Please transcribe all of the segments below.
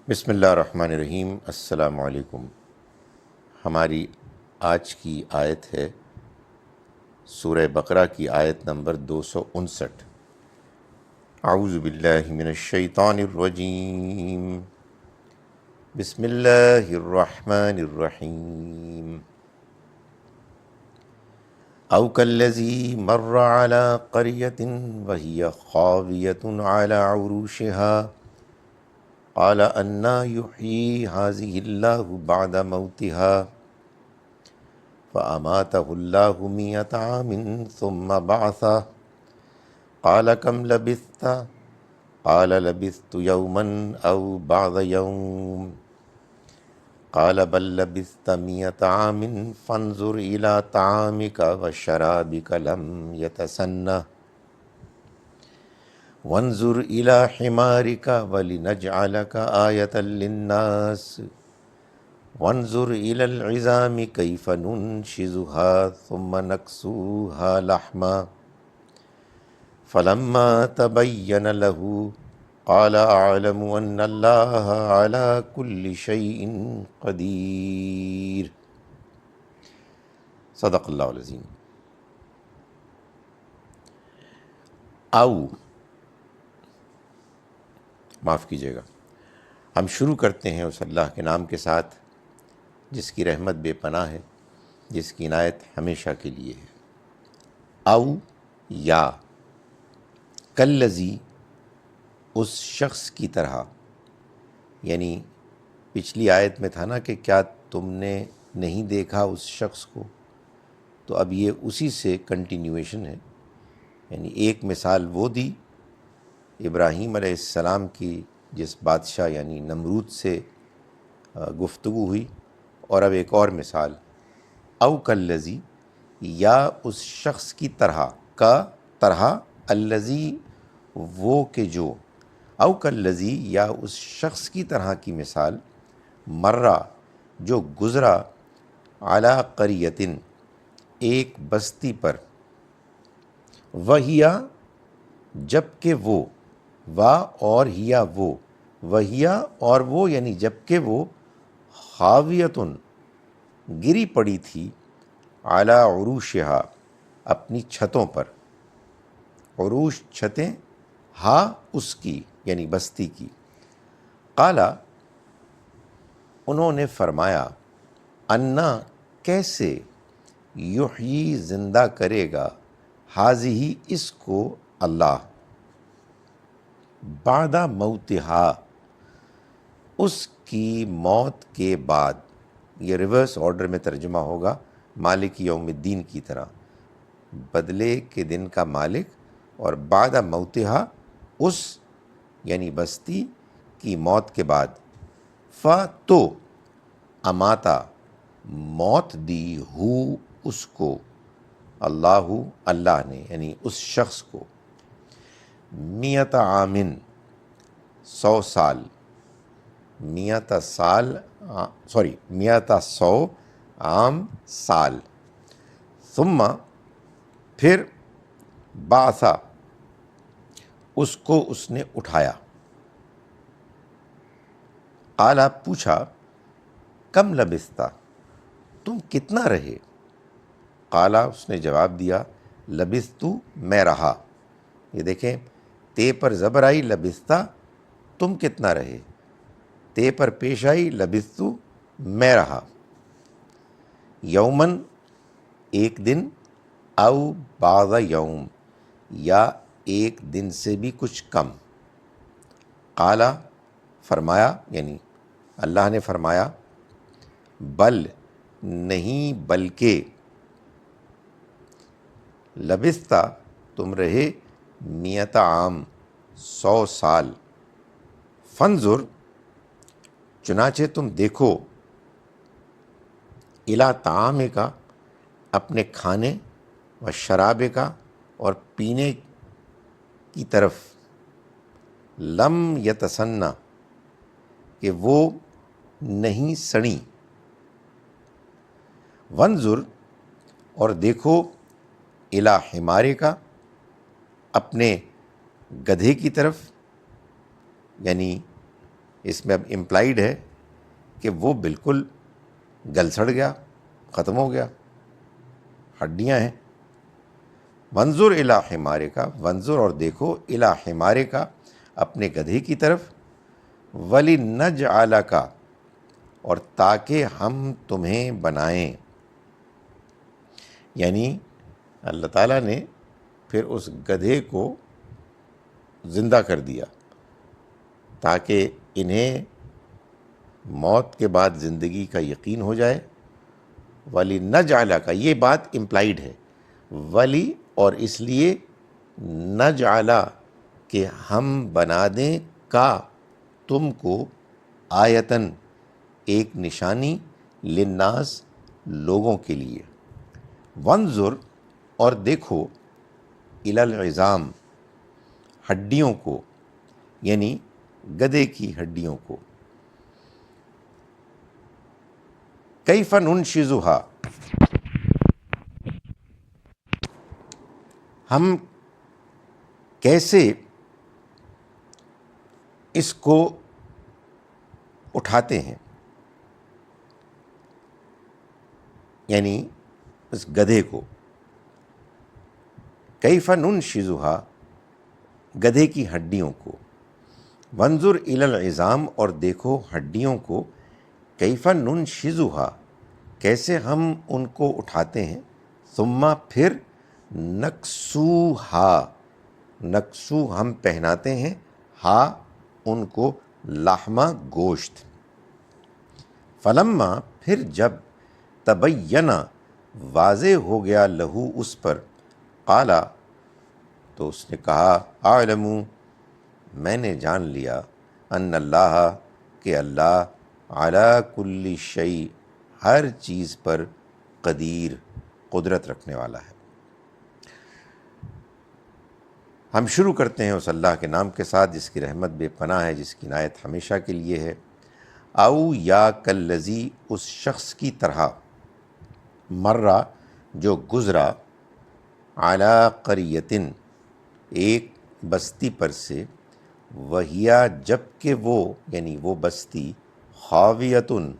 بسم اللہ الرحمن الرحیم۔ السلام علیکم۔ ہماری آج کی آیت ہے سورہ بقرہ کی آیت نمبر 259۔ اعوذ باللہ من الشیطان الرجیم، بسم اللہ الرحمن الرحیم۔ او کالذی مر علی قریۃ وہی خاویۃ علی عروشها قال أنى يحيي هذه الله بعد موتها فأماته الله 100 عام ثم بعثه قال كم لبثت قال لبثت يوما أو بعض يوم قال بل لبثت 100 عام فانظر إلى طعامك وشرابك لم يتسنه وانظر إلى حمارك ولنجعلك آية للناس وانظر إلى العظام كيف ننشزها ثم نكسوها لحما فلما تبين له قال أعلم أن الله على كل شيء قدير۔ صدق اللہ العظیم۔ معاف کیجیے گا، ہم شروع کرتے ہیں اس اللہ کے نام کے ساتھ جس کی رحمت بے پناہ ہے، جس کی عنایت ہمیشہ کے لیے ہے۔ او یا کالذی، اس شخص کی طرح، یعنی پچھلی آیت میں تھا نا کہ کیا تم نے نہیں دیکھا اس شخص کو، تو اب یہ اسی سے کنٹینیویشن ہے۔ یعنی ایک مثال وہ دی ابراہیم علیہ السلام کی جس بادشاہ یعنی نمرود سے گفتگو ہوئی، اور اب ایک اور مثال، او کالذی، یا اس شخص کی طرح، کا طرح، الذی وہ کہ جو، او کالذی یا اس شخص کی طرح کی مثال، مرہ جو گزرا، علی قریۃ ایک بستی پر، وہیا جب کہ وہ، وا اور ہیا وہ، وہیا اور وہ یعنی جب کہ وہ، خاویتن گری پڑی تھی، علی عروشہا اپنی چھتوں پر، عروش چھتیں، ہا اس کی یعنی بستی کی، قالا انہوں نے فرمایا، انا کیسے، یحیی زندہ کرے گا، ہذہ اس کو، اللہ، بعد موتہا اس کی موت کے بعد۔ یہ ریورس آرڈر میں ترجمہ ہوگا، مالک یوم الدین کی طرح، بدلے کے دن کا مالک، اور بعد موتہا اس یعنی بستی کی موت کے بعد، تو اماتا موت دی، ہو اس کو، اللہ نے یعنی اس شخص کو، 100 عامن 100 سال، 100 سال 100 عام سال، ثم پھر، بعثا اس کو اس نے اٹھایا، قالا پوچھا، کم لبثتا تم کتنا رہے، قالا اس نے جواب دیا، لبثتو میں رہا۔ یہ دیکھیں، تے پر زبر آئی، لبثتا تم کتنا رہے، تے پر پیش آئی، لبثتو میں رہا، یومن ایک دن، او بعض یوم یا ایک دن سے بھی کچھ کم، قالا فرمایا یعنی اللہ نے فرمایا، بل نہیں بلکہ، لبثتا تم رہے، 100 عام 100 سال، فانظر چنانچہ تم دیکھو، الی طعامک اپنے کھانے، و شرابک اور پینے کی طرف، لم یتسنہ کہ وہ نہیں سڑیں، وانظر اور دیکھو، الی حمارک اپنے گدھے کی طرف، یعنی اس میں اب امپلائڈ ہے کہ وہ بالکل گل سڑ گیا، ختم ہو گیا، ہڈیاں ہیں۔ وانظر الی حمارک، وانظر اور دیکھو، الی حمارک اپنے گدھے کی طرف، ولنجعلک اور تاکہ ہم تمہیں بنائیں، یعنی اللہ تعالیٰ نے پھر اس گدھے کو زندہ کر دیا تاکہ انہیں موت کے بعد زندگی کا یقین ہو جائے۔ وَلِنَجْعَلَكَ یہ بات امپلائیڈ ہے، ولی اور اس لیے نجعل کہ ہم بنا دیں کا تم کو آیتن ایک نشانی، للناس لوگوں کے لیے۔ وانظر اور دیکھو، الی العظام ہڈیوں کو، یعنی گدھے کی ہڈیوں کو، کیف ننشزھا ہم کیسے اس کو اٹھاتے ہیں، یعنی اس گدھے کو، کیف ننشزھا گدھے کی ہڈیوں کو، وانظر الی العظام اور دیکھو ہڈیوں کو، کیف ننشزھا کیسے ہم ان کو اٹھاتے ہیں، ثم پھر نکسوہا نکسو ہم پہناتے ہیں، ہا ان کو، لحمہ گوشت، فلما پھر جب تبینہ واضح ہو گیا، لہو اس پر، قالا تو اس نے کہا، اعلم میں نے جان لیا، ان اللہ کہ اللہ علی کل شیء ہر چیز پر قدیر قدرت رکھنے والا ہے۔ ہم شروع کرتے ہیں اس اللہ کے نام کے ساتھ جس کی رحمت بے پناہ ہے، جس کی عنایت ہمیشہ کے لیے ہے۔ او یا کالذی اس شخص کی طرح، مرہ جو گزرا، علی قریۃ ایک بستی پر سے، وہیا جب کہ وہ یعنی وہ بستی، خاویۃن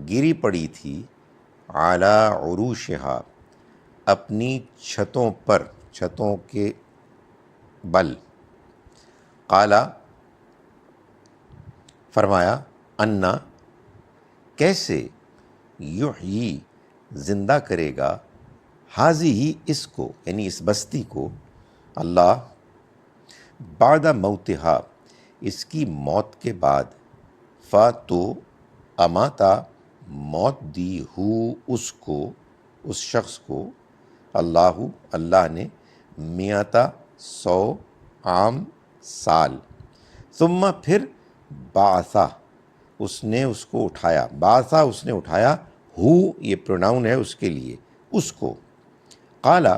گری پڑی تھی، علی عروشہا اپنی چھتوں پر، چھتوں کے بل، قالا فرمایا، انا کیسے، یحیی زندہ کرے گا، ہی اس کو یعنی اس بستی کو، اللہ بعد موتہا اس کی موت کے بعد، تو اماتا موت دی ہو اس کو، اس شخص کو، اللہ نے، میتا 100 عام سال، ثم پھر بعثا اس نے اس کو اٹھایا، بعثا اس نے اٹھایا، ہو یہ پروناؤن ہے اس کے لیے، اس کو، قالا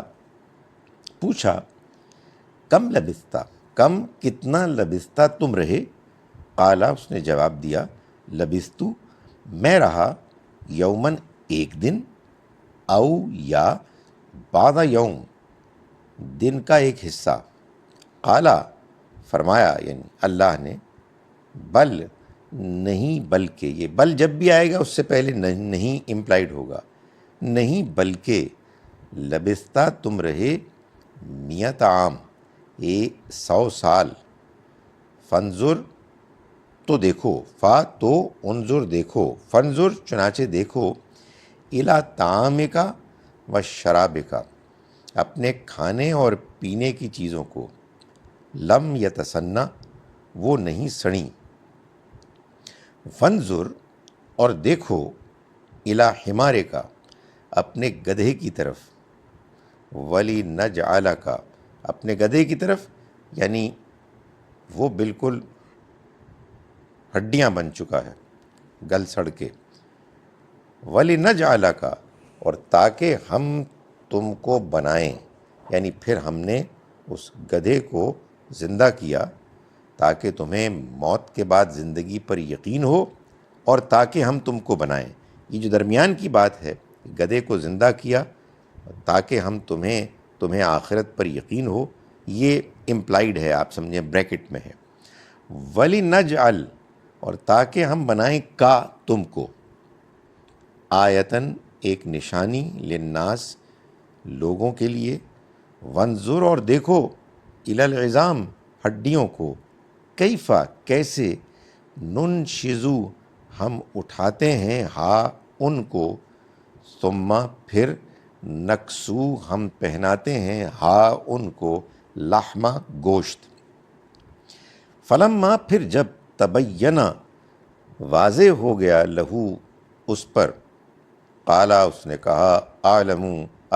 پوچھا، کم لبثتا کم کتنا، لبثتا تم رہے، قالا اس نے جواب دیا، لبثتو میں رہا، یومن ایک دن، او یا بعض یوم دن کا ایک حصہ، قالا فرمایا یعنی اللہ نے، بل نہیں بلکہ، یہ بل جب بھی آئے گا اس سے پہلے نہیں امپلائڈ ہوگا، نہیں بلکہ، لبثتا تم رہے، 100 عام 100 سال، فانظر تو دیکھو، تو انظر دیکھو، فانظر چنانچہ دیکھو، الی طعامک و شرابک اپنے کھانے اور پینے کی چیزوں کو، لم یتسنہ وہ نہیں سڑیں، فانظر اور دیکھو، الی حمارک اپنے گدھے کی طرف، ولنجعلک اپنے گدھے کی طرف، یعنی وہ بالکل ہڈیاں بن چکا ہے گل سڑ کے، وَلِنَجْعَلَكَ اور تاکہ ہم تم کو بنائیں، یعنی پھر ہم نے اس گدھے کو زندہ کیا تاکہ تمہیں موت کے بعد زندگی پر یقین ہو، اور تاکہ ہم تم کو بنائیں۔ یہ جو درمیان کی بات ہے، گدھے کو زندہ کیا تاکہ ہم تمہیں آخرت پر یقین ہو، یہ امپلائیڈ ہے، آپ سمجھیں بریکٹ میں ہے۔ وَلِنَجْعَلْ اور تاکہ ہم بنائیں کا تم کو، آیتن ایک نشانی، للناس لوگوں کے لیے، وانظر اور دیکھو، الی العظام ہڈیوں کو، کیفا کیسے، ننشزو ہم اٹھاتے ہیں، ہا ان کو، ثم پھر، نکسو ہم پہناتے ہیں، ہا ان کو، لحمہ گوشت، فلما پھر جب، تبینہ واضح ہو گیا، لہو اس پر، قالا اس نے کہا، اعلم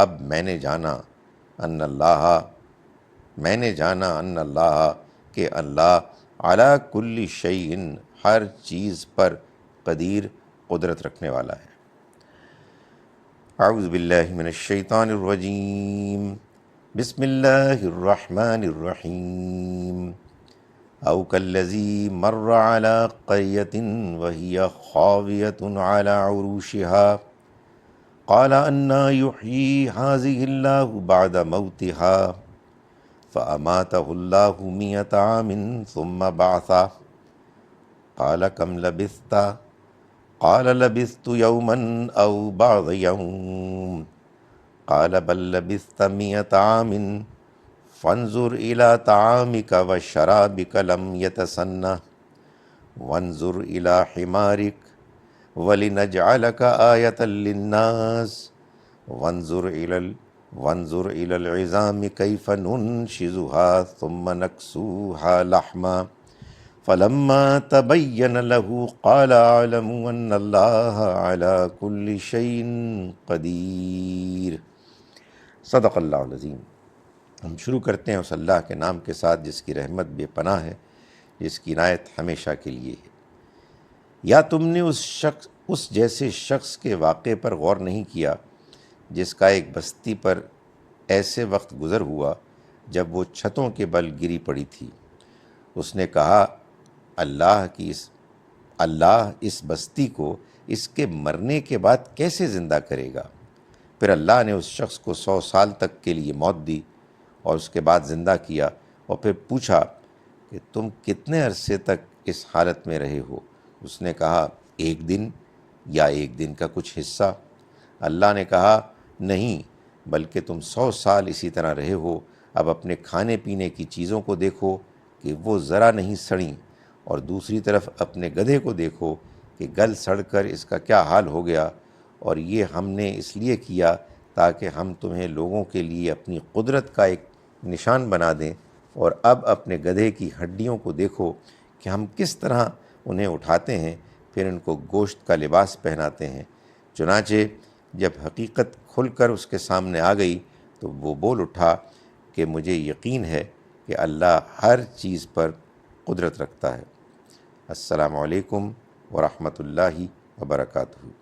اب میں نے جانا، ان اللہ میں نے جانا، ان اللہ کہ اللہ، علی کل شیء ہر چیز پر، قدیر قدرت رکھنے والا ہے۔ اعوذ باللہ من الشیطان الرجیم، بسم اللہ الرحمن الرحیم، او کالذی مر علی قریۃ وہی خاویۃ علی عروشها قال انا یحیی ہذہ اللہ بعد موتها فاماتہ اللہ مئۃ عام ثم بعثہ قال کم لبثت قال لبثت یوما او بعض یوم قال بل لبثت مئۃ عام فانظر الی طعامک وشرابک لم یتسنہ وانظر الی حمارک وَلِنَجْعَلَكَ آیَةً لِلنَّاسِ وانظر إلى العظام كيف ننشزها ثم نكسوها لحما فلما تبين له قال أعلم أن الله على كل شيء قدیر۔ صدق اللہ العظیم۔ ہم شروع کرتے ہیں اس اللہ کے نام کے ساتھ جس کی رحمت بے پناہ ہے، جس کی عنایت ہمیشہ کے لیے ہے۔ یا تم نے اس جیسے شخص کے واقعے پر غور نہیں کیا جس کا ایک بستی پر ایسے وقت گزر ہوا جب وہ چھتوں کے بل گری پڑی تھی۔ اس نے کہا، اللہ اس بستی کو اس کے مرنے کے بعد کیسے زندہ کرے گا؟ پھر اللہ نے اس شخص کو 100 سال تک کے لیے موت دی اور اس کے بعد زندہ کیا، اور پھر پوچھا کہ تم کتنے عرصے تک اس حالت میں رہے ہو؟ اس نے کہا، 1 دن یا 1 دن کا کچھ حصہ۔ اللہ نے کہا، نہیں، بلکہ تم 100 سال اسی طرح رہے ہو۔ اب اپنے کھانے پینے کی چیزوں کو دیکھو کہ وہ ذرا نہیں سڑیں، اور دوسری طرف اپنے گدھے کو دیکھو کہ گل سڑ کر اس کا کیا حال ہو گیا، اور یہ ہم نے اس لیے کیا تاکہ ہم تمہیں لوگوں کے لیے اپنی قدرت کا ایک نشان بنا دیں۔ اور اب اپنے گدھے کی ہڈیوں کو دیکھو کہ ہم کس طرح انہیں اٹھاتے ہیں، پھر ان کو گوشت کا لباس پہناتے ہیں۔ چنانچہ جب حقیقت کھل کر اس کے سامنے آ گئی تو وہ بول اٹھا کہ مجھے یقین ہے کہ اللہ ہر چیز پر قدرت رکھتا ہے۔ السلام علیکم ورحمۃ اللہ وبرکاتہ۔